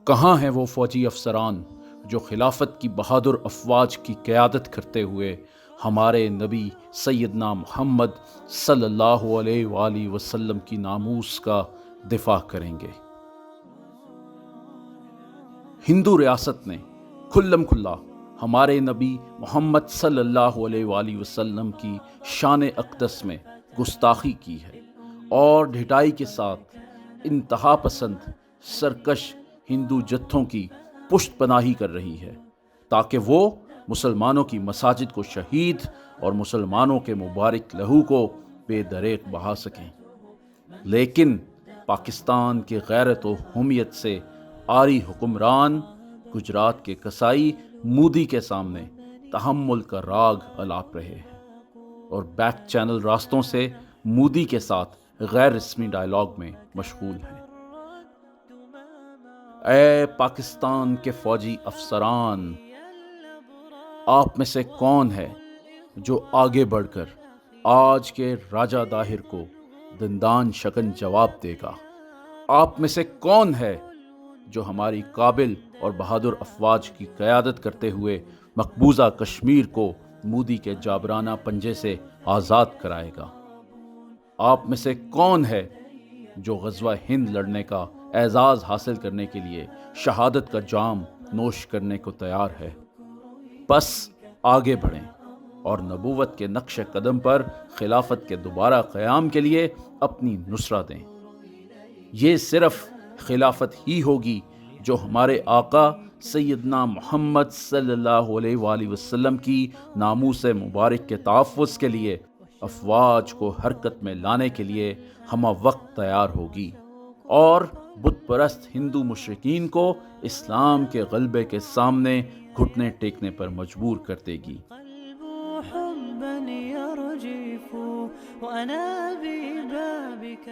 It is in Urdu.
کہاں ہیں وہ فوجی افسران جو خلافت کی بہادر افواج کی قیادت کرتے ہوئے ہمارے نبی سیدنا محمد صلی اللہ علیہ وآلہ وسلم کی ناموس کا دفاع کریں گے؟ ہندو ریاست نے کھلم کھلا ہمارے نبی محمد صلی اللہ علیہ وآلہ وسلم کی شان اقدس میں گستاخی کی ہے اور ڈھٹائی کے ساتھ انتہا پسند سرکش ہندو جتھوں کی پشت پناہی کر رہی ہے تاکہ وہ مسلمانوں کی مساجد کو شہید اور مسلمانوں کے مبارک لہو کو بے دریغ بہا سکیں۔ لیکن پاکستان کے غیرت و حمیت سے آری حکمران گجرات کے قصائی مودی کے سامنے تحمل کا راگ الاپ رہے ہیں اور بیک چینل راستوں سے مودی کے ساتھ غیر رسمی ڈائلاگ میں مشغول ہیں۔ اے پاکستان کے فوجی افسران، آپ میں سے کون ہے جو آگے بڑھ کر آج کے راجہ داہر کو دندان شکن جواب دے گا؟ آپ میں سے کون ہے جو ہماری قابل اور بہادر افواج کی قیادت کرتے ہوئے مقبوضہ کشمیر کو مودی کے جابرانہ پنجے سے آزاد کرائے گا؟ آپ میں سے کون ہے جو غزوہ ہند لڑنے کا اعزاز حاصل کرنے کے لیے شہادت کا جام نوش کرنے کو تیار ہے؟ بس آگے بڑھیں اور نبوت کے نقش قدم پر خلافت کے دوبارہ قیام کے لیے اپنی نصرت دیں۔ یہ صرف خلافت ہی ہوگی جو ہمارے آقا سیدنا محمد صلی اللہ علیہ وآلہ وسلم کی ناموس مبارک کے تحفظ کے لیے افواج کو حرکت میں لانے کے لیے ہمہ وقت تیار ہوگی اور بت پرست ہندو مشرکین کو اسلام کے غلبے کے سامنے گھٹنے ٹیکنے پر مجبور کر دے گی۔ حبا يرجف وأنا ببابك